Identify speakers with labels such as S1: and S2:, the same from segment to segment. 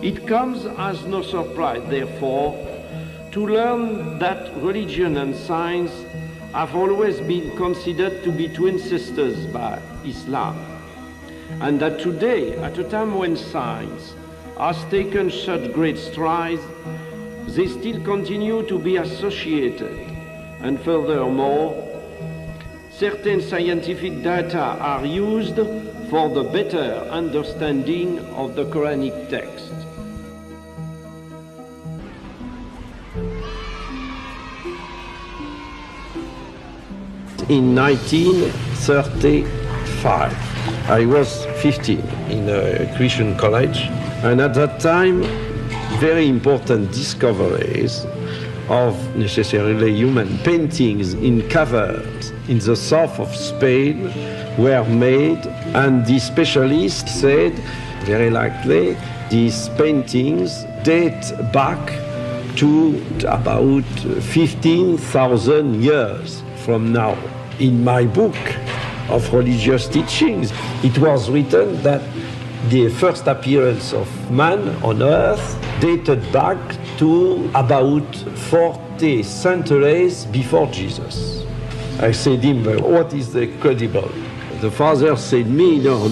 S1: It comes as no surprise, therefore, to learn that religion and science have always been considered to be twin sisters by Islam, and that today, at a time when science has taken such great strides, they still continue to be associated. And furthermore, certain scientific data are used for the better understanding of the Quranic text. In 1935, I was 15 in a Christian college, and at that time, very important discoveries of necessarily human paintings in caverns in the south of Spain were made, and the specialists said, very likely, these paintings date back to about 15,000 years from now. In my book of religious teachings, it was written that the first appearance of man on earth dated back to about 40 centuries before Jesus. I said to him, what is the credible? The father said me, no,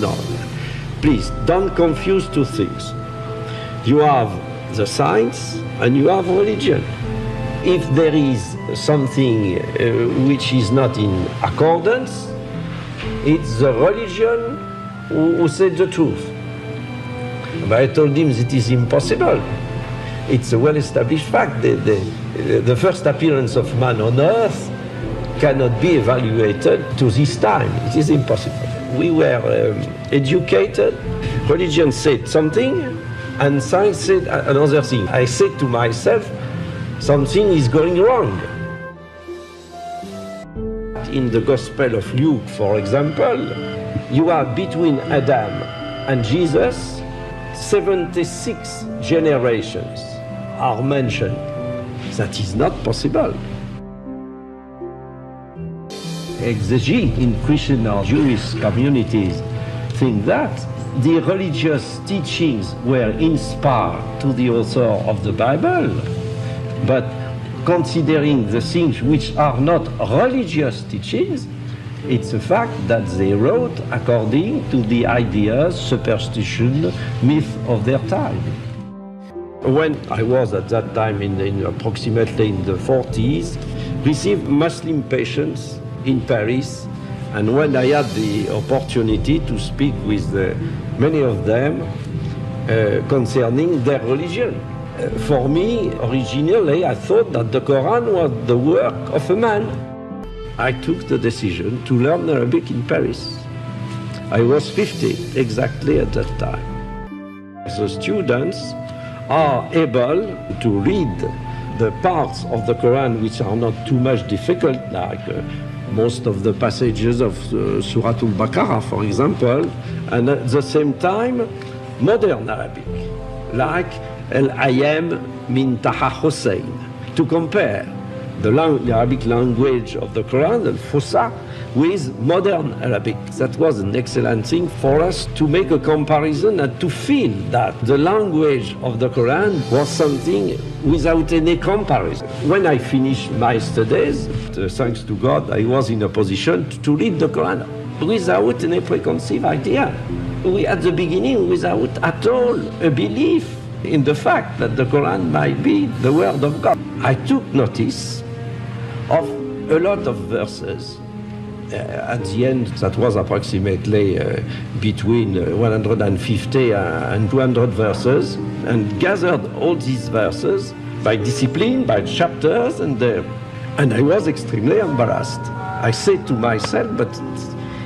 S1: please don't confuse two things. You have the science and you have religion. If there is something which is not in accordance, it's the religion who said the truth. But I told him that it is impossible. It's a well-established fact. The first appearance of man on earth cannot be evaluated to this time. It is impossible. We were educated. Religion said something, and science said another thing. I said to myself, something is going wrong. In the Gospel of Luke, for example, you are between Adam and Jesus, 76 generations are mentioned. That is not possible. Exegetes in Christian or Jewish communities think that the religious teachings were inspired to the author of the Bible, but considering the things which are not religious teachings, it's a fact that they wrote according to the ideas, superstition, myth of their time. When I was at that time in approximately in the 40s, received Muslim patients in Paris, and when I had the opportunity to speak with many of them concerning their religion. For me, originally, I thought that the Quran was the work of a man. I took the decision to learn Arabic in Paris. I was 50 exactly at that time. The students are able to read the parts of the Quran which are not too much difficult, like most of the passages of Surah Al-Baqarah, for example, and at the same time, modern Arabic, like Al-Ayam min Taha Hussein, to compare the Arabic language of the Quran, Al-Fusha, with modern Arabic. That was an excellent thing for us to make a comparison and to feel that the language of the Quran was something without any comparison. When I finished my studies, thanks to God, I was in a position to read the Quran without any preconceived idea. We, at the beginning, without at all a belief in the fact that the Quran might be the word of God. I took notice of a lot of verses. At the end, that was approximately between 150 and 200 verses, and gathered all these verses by discipline, by chapters, and I was extremely embarrassed. I said to myself, but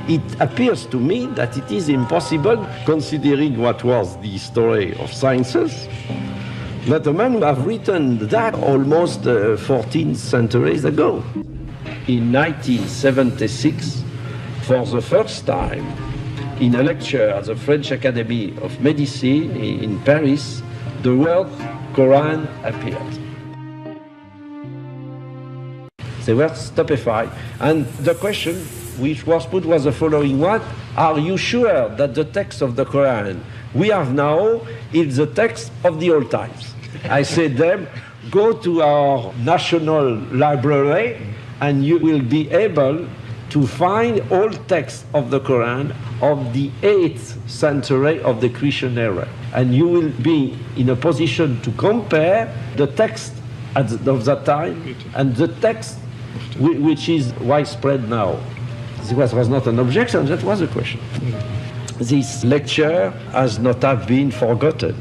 S1: it appears to me that it is impossible, considering what was the history of sciences, that a man would have written that almost 14 centuries ago. In 1976, for the first time, in a lecture at the French Academy of Medicine in Paris, the word Quran appeared. They were stupefied, and the question which was put was the following one: are you sure that the text of the Quran we have now is the text of the old times. I said them, go to our national library and you will be able to find all texts of the Quran of the 8th century of the Christian era. And you will be in a position to compare the text of that time and the text which is widespread now. This was not an objection, that was a question. This lecture has not have been forgotten.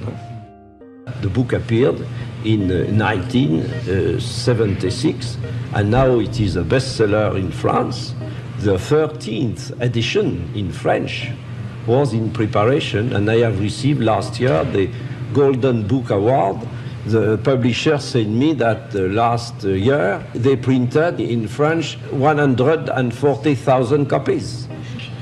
S1: The book appeared in 1976, and now it is a bestseller in France. The 13th edition in French was in preparation, and I have received last year the Golden Book Award. The publisher sent me that last year they printed in French 140,000 copies,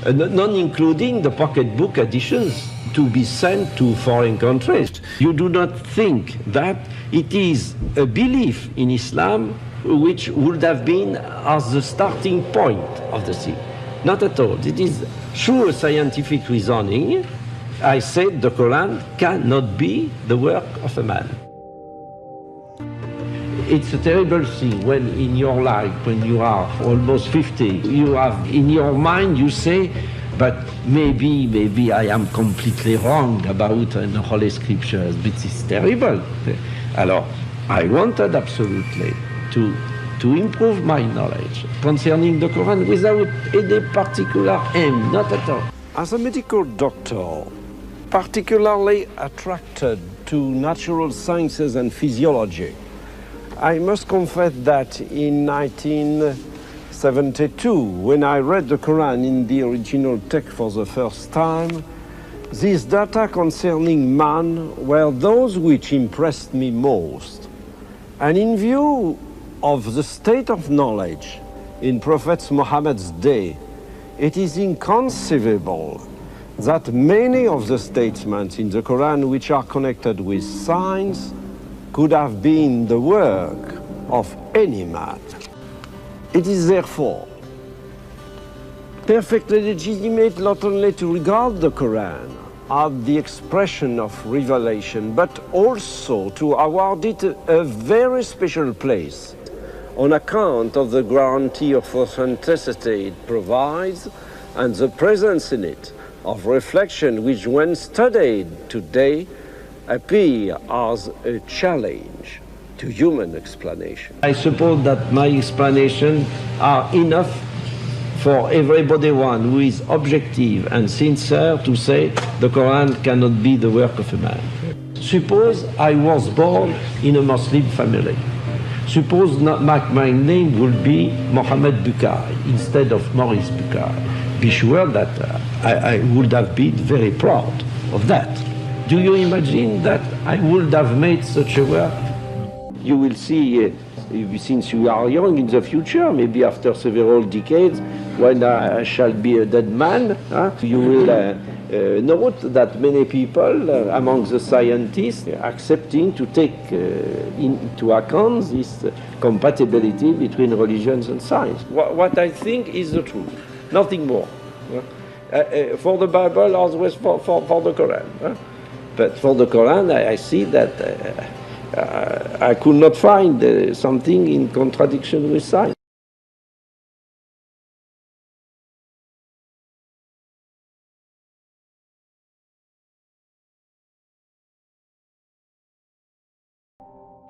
S1: not including the pocketbook editions to be sent to foreign countries. You do not think that it is a belief in Islam which would have been as the starting point of the thing. Not at all. It is through scientific reasoning. I said the Quran cannot be the work of a man. It's a terrible thing when in your life, when you are almost 50, you have in your mind, you say, but maybe I am completely wrong about the Holy Scriptures, but it's terrible. Alors, I wanted absolutely to improve my knowledge concerning the Quran without any particular aim, not at all. As a medical doctor, particularly attracted to natural sciences and physiology, I must confess that in 1972, when I read the Quran in the original text for the first time, these data concerning man were those which impressed me most. And in view of the state of knowledge in Prophet Muhammad's day, it is inconceivable that many of the statements in the Quran which are connected with science could have been the work of any man. It is therefore perfectly legitimate not only to regard the Quran as the expression of revelation, but also to award it a very special place on account of the guarantee of authenticity it provides and the presence in it of reflection which, when studied today, appear as a challenge to human explanation. I suppose that my explanations are enough for everybody one who is objective and sincere to say the Quran cannot be the work of a man. Suppose I was born in a Muslim family. Suppose my name would be Mohammed Boukai instead of Mori's Boukai. Be sure that I would have been very proud of that. Do you imagine that I would have made such a work? You will see, since you are young in the future, maybe after several decades, when I shall be a dead man, you will note that many people among the scientists are accepting to take into account this compatibility between religions and science. What I think is the truth, nothing more. For the Bible, always for the Quran. But for the Quran, I see that I could not find something in contradiction with science.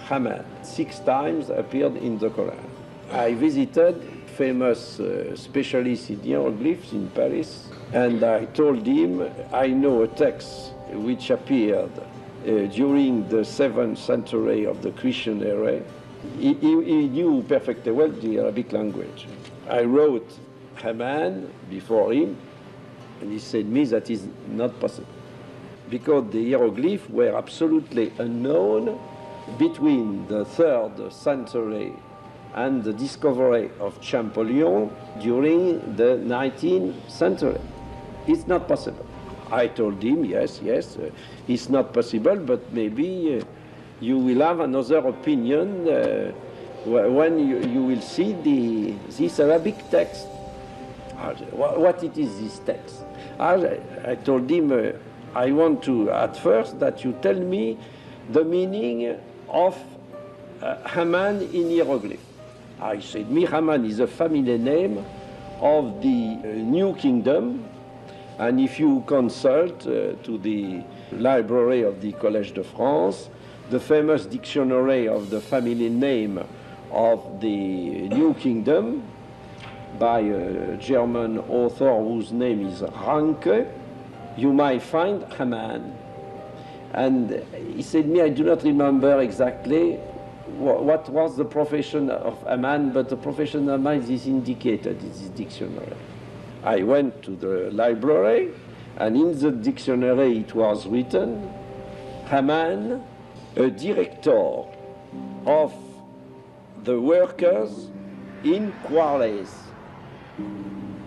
S1: Haman 6 times appeared in the Quran. I visited famous specialist in hieroglyphs in Paris, and I told him I know a text which appeared during the 7th century of the Christian era. He knew perfectly well the Arabic language. I wrote Haman before him, and he said me that is not possible, because the hieroglyphs were absolutely unknown between the 3rd century and the discovery of Champollion during the 19th century. It's not possible. I told him, yes, it's not possible, but maybe you will have another opinion when you will see this Arabic text. What it is, this text? I told him, I want to, at first, that you tell me the meaning of Haman in hieroglyph. I said, Haman is a family name of the New Kingdom, and if you consult to the library of the Collège de France, the famous dictionary of the family name of the New Kingdom by a German author whose name is Ranke, you might find Haman. And he said me, I do not remember exactly what was the profession of Haman, but the profession of Haman is indicated in this dictionary. I went to the library, and in the dictionary it was written, Haman, a director of the workers in quarries.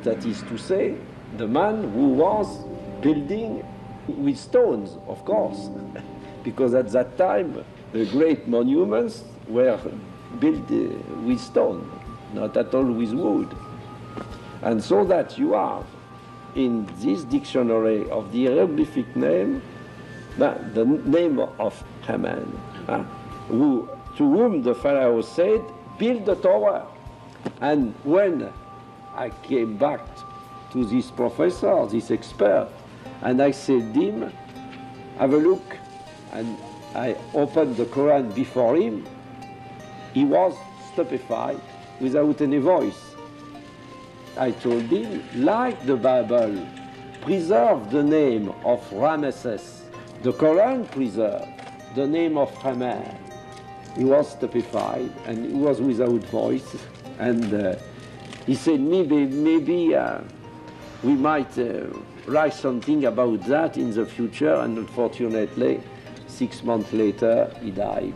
S1: That is to say, the man who was building with stones, of course, because at that time the great monuments were built with stone, not at all with wood. And so that you have in this dictionary of the hieroglyphic name the name of Haman, to whom the Pharaoh said, build the tower. And when I came back to this professor, this expert, and I said to him, have a look, and I opened the Quran before him, he was stupefied without any voice. I told him, like the Bible preserved the name of Ramesses, the Quran preserved the name of Haman. He was stupefied and he was without voice, and he said, maybe we might write something about that in the future, and unfortunately, 6 months later, he died.